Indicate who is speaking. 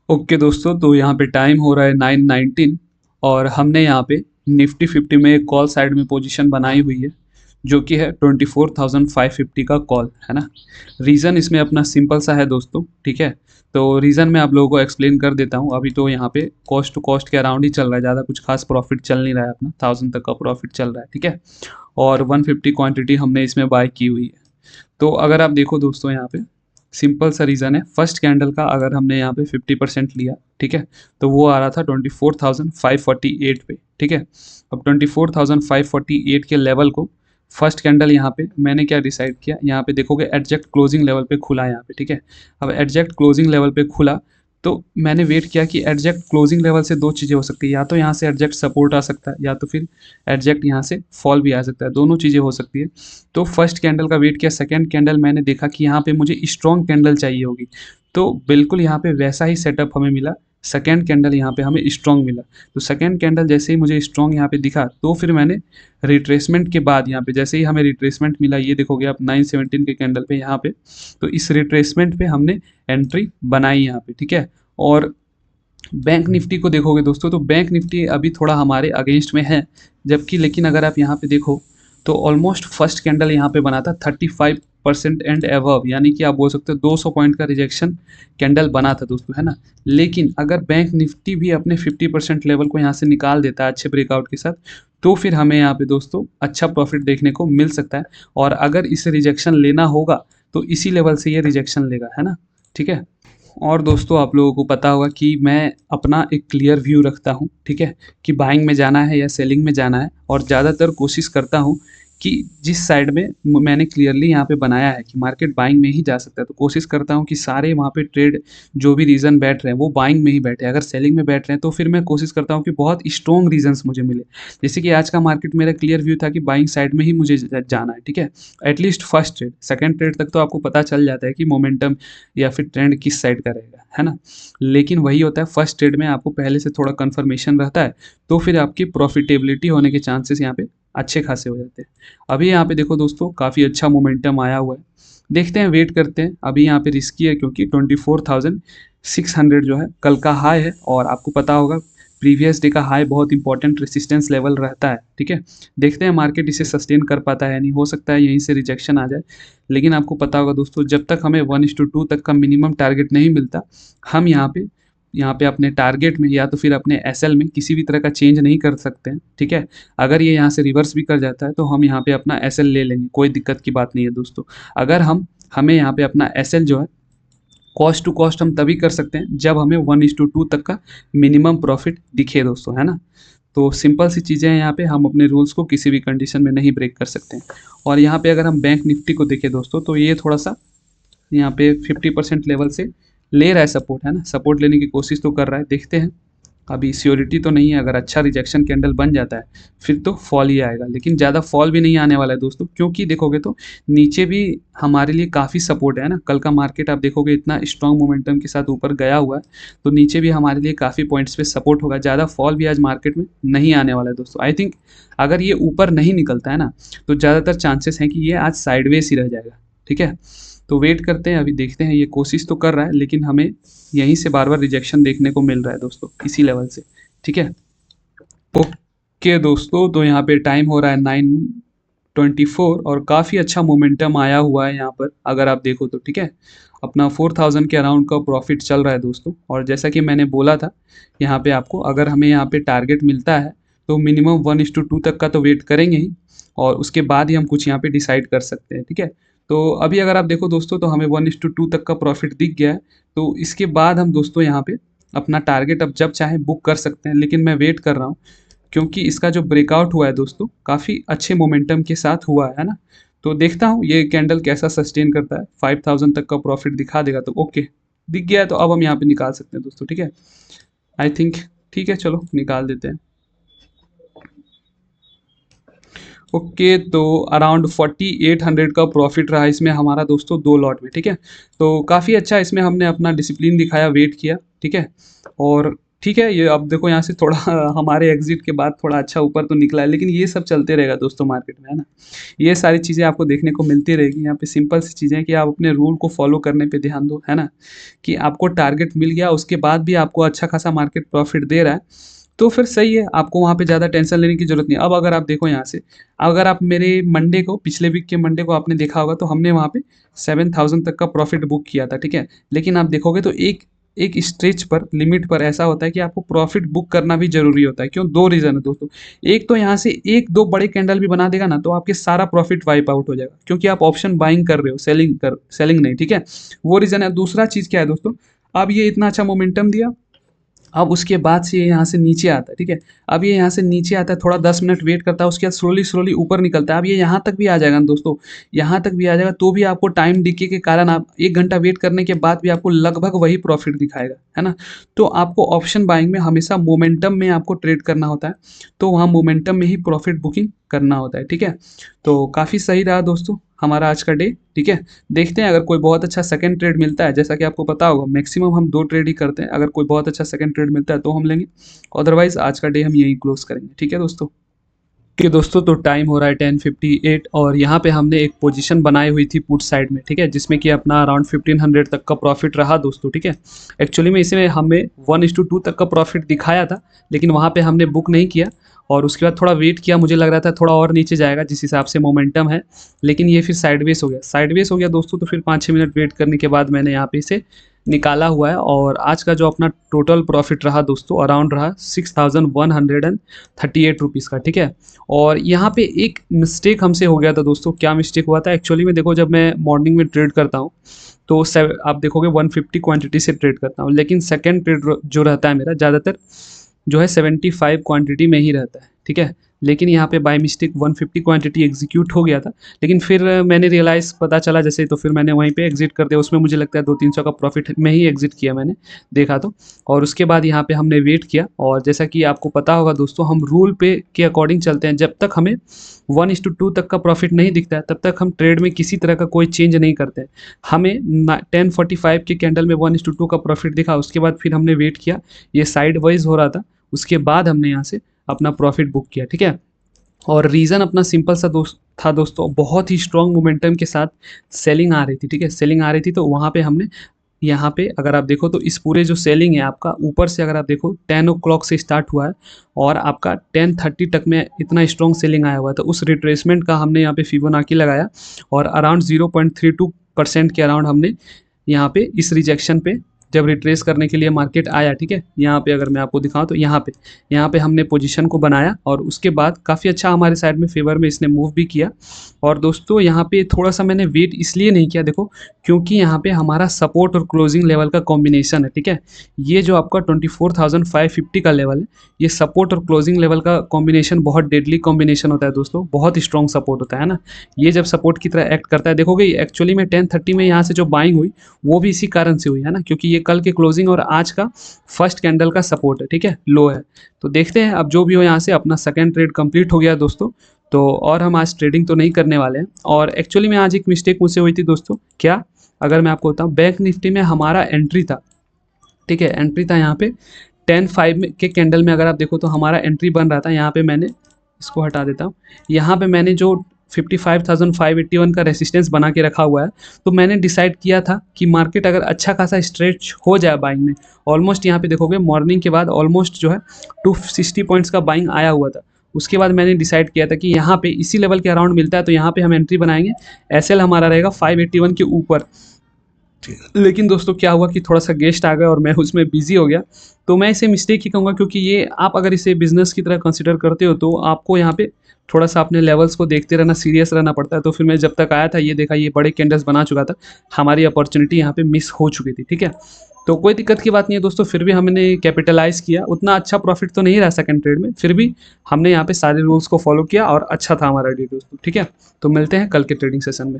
Speaker 1: Okay दोस्तों, तो यहाँ पे टाइम हो रहा है 9:19 और हमने यहाँ पे निफ्टी 50 में एक कॉल साइड में पोजीशन बनाई हुई है जो कि है 24,550 का कॉल, है ना। रीज़न इसमें अपना सिंपल सा है दोस्तों, ठीक है। तो रीज़न मैं आप लोगों को एक्सप्लेन कर देता हूँ। अभी तो यहाँ पे कॉस्ट टू कॉस्ट के अराउंड ही चल रहा है, ज़्यादा कुछ खास प्रॉफिट चल नहीं रहा है, अपना 1000 तक का प्रॉफिट चल रहा है, ठीक है। और 150 क्वांटिटी हमने इसमें बाय की हुई है। तो अगर आप देखो दोस्तों, यहाँ पे सिंपल सा रीज़न है। फर्स्ट कैंडल का अगर हमने यहाँ पे 50% लिया, ठीक है, तो वो आ रहा था 24,548 पे, ठीक है। अब 24,548 के लेवल को फर्स्ट कैंडल यहाँ पे मैंने क्या डिसाइड किया, यहाँ पे देखोगे एडजेक्ट क्लोजिंग लेवल पे खुला यहाँ पे, ठीक है। अब एडजेक्ट क्लोजिंग लेवल पे खुला तो मैंने वेट किया कि एडजेक्ट क्लोजिंग लेवल से दो चीज़ें हो सकती है, या तो यहाँ से एडजेक्ट सपोर्ट आ सकता है, या तो फिर एडजेक्ट यहाँ से फॉल भी आ सकता है, दोनों चीज़ें हो सकती है। तो फर्स्ट कैंडल का वेट किया, सेकंड कैंडल मैंने देखा कि यहाँ पे मुझे स्ट्रॉन्ग कैंडल चाहिए होगी, तो बिल्कुल यहाँ पे वैसा ही सेटअप हमें मिला। सेकंड कैंडल यहाँ पे हमें स्ट्रॉन्ग मिला, तो सेकंड कैंडल जैसे ही मुझे स्ट्रॉन्ग यहाँ पे दिखा, तो फिर मैंने रिट्रेसमेंट के बाद यहाँ पे जैसे ही हमें रिट्रेसमेंट मिला, ये देखोगे आप 917 के कैंडल पे यहाँ पे, तो इस रिट्रेसमेंट पे हमने एंट्री बनाई यहाँ पे, ठीक है। और बैंक निफ्टी को देखोगे दोस्तों, तो बैंक निफ्टी अभी थोड़ा हमारे अगेंस्ट में है, जबकि लेकिन अगर आप यहाँ पे देखो तो ऑलमोस्ट फर्स्ट कैंडल यहाँ पे बना था 35% एंड एवव, यानी कि आप बोल सकते हो 200 पॉइंट का रिजेक्शन कैंडल बना था दोस्तों, है ना। लेकिन अगर बैंक निफ्टी भी अपने 50% लेवल को यहाँ से निकाल देता है अच्छे ब्रेकआउट के साथ, तो फिर हमें यहाँ पे दोस्तों अच्छा प्रॉफिट देखने को मिल सकता है। और अगर इसे रिजेक्शन लेना होगा तो इसी लेवल से ये रिजेक्शन लेगा, है ना, ठीक है। और दोस्तों आप लोगों को पता होगा कि मैं अपना एक क्लियर व्यू रखता हूँ, ठीक है, कि बाइंग में जाना है या सेलिंग में जाना है, और ज़्यादातर कोशिश करता हूँ कि जिस साइड में मैंने क्लियरली यहाँ पे बनाया है कि मार्केट बाइंग में ही जा सकता है, तो कोशिश करता हूँ कि सारे वहाँ पे ट्रेड जो भी रीज़न बैठ रहे हैं वो बाइंग में ही बैठे। अगर सेलिंग में बैठ रहे हैं तो फिर मैं कोशिश करता हूँ कि बहुत स्ट्रॉन्ग रीजंस मुझे मिले। जैसे कि आज का मार्केट मेरा क्लियर व्यू था कि बाइंग साइड में ही मुझे जाना है, ठीक है। At least first trade, second trade तक तो आपको पता चल जाता है कि मोमेंटम या फिर ट्रेंड किस साइड का रहेगा, है ना। लेकिन वही होता है, फर्स्ट ट्रेड में आपको पहले से थोड़ा कंफर्मेशन रहता है, तो फिर आपकी प्रॉफिटेबिलिटी होने के चांसेस यहाँ पे अच्छे खासे हो जाते हैं। अभी यहाँ पे देखो दोस्तों, काफ़ी अच्छा मोमेंटम आया हुआ है, देखते हैं, वेट करते हैं। अभी यहाँ पे रिस्की है क्योंकि 24,600 जो है कल का हाई है, और आपको पता होगा प्रीवियस डे का हाई बहुत इंपॉर्टेंट रेसिस्टेंस लेवल रहता है, ठीक है। देखते हैं मार्केट इसे सस्टेन कर पाता है या नहीं, हो सकता है यहीं से रिजेक्शन आ जाए। लेकिन आपको पता होगा दोस्तों, जब तक हमें 1:2 तक का मिनिमम टारगेट नहीं मिलता, हम यहाँ पे अपने टारगेट में या तो फिर अपने एसएल में किसी भी तरह का चेंज नहीं कर सकते हैं, ठीक है। अगर ये यहाँ से रिवर्स भी कर जाता है तो हम यहाँ पे अपना एसएल ले लेंगे, कोई दिक्कत की बात नहीं है दोस्तों। अगर हमें यहाँ पे अपना एसएल जो है कॉस्ट टू कॉस्ट हम तभी कर सकते हैं जब हमें 1:2 तक का मिनिमम प्रॉफिट दिखे दोस्तों, है ना। तो सिंपल सी चीज़ें हैं, यहाँ पे हम अपने रूल्स को किसी भी कंडीशन में नहीं ब्रेक कर सकते हैं। और यहाँ पे अगर हम बैंक निफ्टी को देखें दोस्तों, तो ये थोड़ा सा यहाँ पे 50% लेवल से ले रहा है सपोर्ट, है ना, सपोर्ट लेने की कोशिश तो कर रहा है, देखते हैं। अभी श्योरिटी तो नहीं है, अगर अच्छा रिजेक्शन कैंडल बन जाता है फिर तो फॉल ही आएगा, लेकिन ज़्यादा फॉल भी नहीं आने वाला है दोस्तों, क्योंकि देखोगे तो नीचे भी हमारे लिए काफ़ी सपोर्ट है ना। कल का मार्केट आप देखोगे इतना स्ट्रॉन्ग मोमेंटम के साथ ऊपर गया हुआ है, तो नीचे भी हमारे लिए काफ़ी पॉइंट्स पे सपोर्ट होगा। ज़्यादा फॉल भी आज मार्केट में नहीं आने वाला है दोस्तों। आई थिंक अगर ये ऊपर नहीं निकलता है ना, तो ज़्यादातर चांसेस हैं कि ये आज साइडवेज ही रह जाएगा, ठीक है। तो वेट करते हैं, अभी देखते हैं। ये कोशिश तो कर रहा है, लेकिन हमें यहीं से बार बार रिजेक्शन देखने को मिल रहा है दोस्तों, इसी लेवल से, ठीक है। ओके दोस्तों, तो यहाँ पे टाइम हो रहा है 9:24 और काफ़ी अच्छा मोमेंटम आया हुआ है यहाँ पर, अगर आप देखो तो, ठीक है। अपना 4000 के अराउंड का प्रॉफिट चल रहा है दोस्तों। और जैसा कि मैंने बोला था यहाँ पे आपको, अगर हमें यहाँ पे टारगेट मिलता है तो मिनिमम 1:2 तक का तो वेट करेंगे ही, और उसके बाद ही हम कुछ यहाँ पे डिसाइड कर सकते हैं, ठीक है। तो अभी अगर आप देखो दोस्तों, तो हमें 1:2 तक का प्रॉफिट दिख गया है, तो इसके बाद हम दोस्तों यहाँ पे अपना टारगेट अब जब चाहे बुक कर सकते हैं। लेकिन मैं वेट कर रहा हूँ, क्योंकि इसका जो ब्रेकआउट हुआ है दोस्तों काफ़ी अच्छे मोमेंटम के साथ हुआ है ना। तो देखता हूँ ये कैंडल कैसा सस्टेन करता है, 5000 तक का प्रॉफिट दिखा देगा तो ओके, दिख गया है तो अब हम यहाँ पे निकाल सकते हैं दोस्तों, ठीक है। आई थिंक ठीक है, चलो निकाल देते हैं। ओके, तो अराउंड 4800 का प्रॉफिट रहा इसमें हमारा दोस्तों, दो लॉट में, ठीक है। तो काफ़ी अच्छा इसमें हमने अपना डिसिप्लिन दिखाया, वेट किया, ठीक है। और ठीक है, ये अब देखो यहाँ से थोड़ा हमारे एग्जिट के बाद थोड़ा अच्छा ऊपर तो निकला है, लेकिन ये सब चलते रहेगा दोस्तों मार्केट में, है ना। ये सारी चीज़ें आपको देखने को मिलती रहेगी। यहाँ पे सिंपल सी चीज़ें हैं कि आप अपने रूल को फॉलो करने पे ध्यान दो, है ना। कि आपको टारगेट मिल गया, उसके बाद भी आपको अच्छा खासा मार्केट प्रॉफिट दे रहा है, तो फिर सही है, आपको वहाँ पे ज़्यादा टेंशन लेने की ज़रूरत नहीं है। अब अगर आप देखो यहाँ से, अगर आप मेरे मंडे को, पिछले वीक के मंडे को आपने देखा होगा, तो हमने वहाँ पे 7,000 तक का प्रॉफिट बुक किया था, ठीक है। लेकिन आप देखोगे तो एक एक स्टेज पर, लिमिट पर ऐसा होता है कि आपको प्रॉफिट बुक करना भी ज़रूरी होता है। क्यों? 2 रीज़न है दोस्तों। एक तो यहाँ से 1-2 बड़े कैंडल भी बना देगा ना, तो आपके सारा प्रॉफिट वाइप आउट हो जाएगा, क्योंकि आप ऑप्शन बाइंग कर रहे हो, सेलिंग नहीं, ठीक है। वो रीज़न है। दूसरा चीज़ क्या है दोस्तों, अब ये इतना अच्छा मोमेंटम दिया, अब उसके बाद से ये यहाँ से नीचे आता है, ठीक है। अब ये यहाँ से नीचे आता है, थोड़ा 10 मिनट वेट करता है, उसके बाद स्लोली ऊपर निकलता है। अब ये यहाँ तक भी आ जाएगा ना दोस्तों, यहाँ तक भी आ जाएगा, तो भी आपको टाइम डिके के कारण आप 1 घंटा वेट करने के बाद भी आपको लगभग वही प्रॉफिट दिखाएगा, है ना। तो आपको ऑप्शन बाइंग में हमेशा मोमेंटम में आपको ट्रेड करना होता है, तो वहाँ मोमेंटम में ही प्रॉफिट बुकिंग करना होता है, ठीक है। तो काफ़ी सही रहा दोस्तों हमारा आज का डे, ठीक है। देखते हैं अगर कोई बहुत अच्छा सेकंड ट्रेड मिलता है, जैसा कि आपको पता होगा मैक्सिमम हम 2 ट्रेड ही करते हैं। अगर कोई बहुत अच्छा सेकंड ट्रेड मिलता है तो हम लेंगे, अदरवाइज आज का डे हम यहीं क्लोज करेंगे, ठीक है दोस्तों। ठीक है दोस्तों, तो टाइम हो रहा है 10:58 और यहाँ पे हमने एक पोजीशन बनाई हुई थी पुट साइड में, ठीक है, जिसमें कि अपना अराउंड 1500 तक का प्रॉफिट रहा दोस्तों, ठीक है। एक्चुअली में इसमें हमें 1:2 तक का प्रॉफिट दिखाया था, लेकिन वहाँ पे हमने बुक नहीं किया, और उसके बाद थोड़ा वेट किया, मुझे लग रहा था थोड़ा और नीचे जाएगा जिस हिसाब से मोमेंटम है, लेकिन ये फिर साइडवेज हो गया दोस्तों। तो फिर 5-6 मिनट वेट करने के बाद मैंने यहाँ पे इसे निकाला हुआ है, और आज का जो अपना टोटल प्रॉफिट रहा दोस्तों, अराउंड रहा 6,138 रुपीज़ का, ठीक है। और यहाँ पे एक मिस्टेक हमसे हो गया था दोस्तों। क्या मिस्टेक हुआ था एक्चुअली में, देखो जब मैं मॉर्निंग में ट्रेड करता हूँ तो आप देखोगे 150 क्वांटिटी से ट्रेड करता हूँ, लेकिन सेकंड ट्रेड जो रहता है मेरा ज़्यादातर जो है 75 क्वांटिटी में ही रहता है, ठीक है। लेकिन यहाँ पे बाय मिस्टेक 150 क्वांटिटी एग्जीक्यूट हो गया था, लेकिन फिर मैंने रियलाइज़, पता चला जैसे, तो फिर मैंने वहीं पे एग्जिट कर दिया। उसमें मुझे लगता है 200-300 का प्रॉफिट में ही एग्जिट किया मैंने, देखा तो। और उसके बाद यहाँ पे हमने वेट किया, और जैसा कि आपको पता होगा दोस्तों, हम रूल पे के अकॉर्डिंग चलते हैं। जब तक हमें 1:2 तक का प्रॉफिट नहीं दिखता है, तब तक हम ट्रेड में किसी तरह का कोई चेंज नहीं करते हैं। हमें 10:45 के कैंडल में 1:2 का प्रॉफिट दिखा, उसके बाद फिर हमने वेट किया, ये साइड वाइज हो रहा था, उसके बाद हमने यहाँ से अपना प्रॉफिट बुक किया, ठीक है। और रीज़न अपना सिंपल सा था दोस्तों, बहुत ही स्ट्रॉन्ग मोमेंटम के साथ सेलिंग आ रही थी, ठीक है। सेलिंग आ रही थी, तो वहाँ पे हमने, यहाँ पे अगर आप देखो तो इस पूरे जो सेलिंग है आपका, ऊपर से अगर आप देखो 10 ओ क्लॉक से स्टार्ट हुआ है, और आपका 10:30 तक में इतना स्ट्रॉन्ग सेलिंग आया हुआ है। तो उस रिट्रेसमेंट का हमने यहाँ पे फिबोनाची लगाया, और अराउंड 0.32% के अराउंड हमने यहाँ पे इस रिजेक्शन पे, जब रिट्रेस करने के लिए मार्केट आया, ठीक है, यहाँ पे अगर मैं आपको दिखाऊं तो यहाँ पे हमने पोजीशन को बनाया, और उसके बाद काफ़ी अच्छा हमारे साइड में फेवर में इसने मूव भी किया। और दोस्तों यहाँ पे थोड़ा सा मैंने वेट इसलिए नहीं किया, देखो, क्योंकि यहाँ पे हमारा सपोर्ट और क्लोजिंग लेवल का कॉम्बिनेशन है, ठीक है। ये जो आपका 24,550 का लेवल है, ये सपोर्ट और क्लोजिंग लेवल का कॉम्बिनेशन बहुत डेडली कॉम्बिनेशन होता है दोस्तों, बहुत स्ट्रॉन्ग सपोर्ट होता है ना। ये जब सपोर्ट की तरह एक्ट करता है, देखोगे एक्चुअली में 10:30 में यहाँ से जो बाइंग हुई, वो भी इसी कारण से हुई, है ना, क्योंकि ये कल के क्लोजिंग और आज का फर्स्ट कैंडल का सपोर्ट है, ठीक है, लो है। तो देखते हैं अब जो भी हो, यहाँ से अपना सेकंड ट्रेड कंप्लीट हो गया दोस्तों। तो और हम आज ट्रेडिंग तो नहीं करने वाले हैं। और एक्चुअली में आज एक मिस्टेक मुझसे हुई थी दोस्तों। क्या? अगर मैं आपको बताऊँ, बैंक निफ्टी में हमारा एंट्री था, ठीक है, एंट्री था यहाँ पे 10:05 के कैंडल में। अगर आप देखो तो हमारा एंट्री बन रहा था, यहाँ पे मैंने इसको हटा देता हूँ, यहाँ पे मैंने जो 55,581 का रेसिस्टेंस बना के रखा हुआ है, तो मैंने डिसाइड किया था कि मार्केट अगर अच्छा खासा स्ट्रेच हो जाए बाइंग में, ऑलमोस्ट यहाँ पे देखोगे मॉर्निंग के बाद ऑलमोस्ट जो है 260 पॉइंट्स का बाइंग आया हुआ था। उसके बाद मैंने डिसाइड किया था कि यहाँ पे इसी लेवल के अराउंड मिलता है, तो यहाँ पे हम एंट्री बनाएंगे। एसएल हमारा रहेगा 581 के ऊपर। लेकिन दोस्तों क्या हुआ कि थोड़ा सा गेस्ट आ गया और मैं उसमें बिजी हो गया, तो मैं इसे मिस्टेक ही कहूँगा, क्योंकि ये आप अगर इसे बिजनेस की तरह कंसिडर करते हो तो आपको यहाँ पे थोड़ा सा अपने लेवल्स को देखते रहना, सीरियस रहना पड़ता है। तो फिर मैं जब तक आया था, ये देखा ये बड़े कैंडल्स बना चुका था, हमारी अपॉर्चुनिटी यहाँ पे मिस हो चुकी थी, ठीक है। तो कोई दिक्कत की बात नहीं है दोस्तों, फिर भी हमने कैपिटलाइज़ किया। उतना अच्छा प्रॉफिट तो नहीं रहा सेकंड ट्रेड में, फिर भी हमने यहाँ पे सारे रूल्स को फॉलो किया और अच्छा था हमारा डे दोस्तों, ठीक है। तो मिलते हैं कल के ट्रेडिंग सेशन में।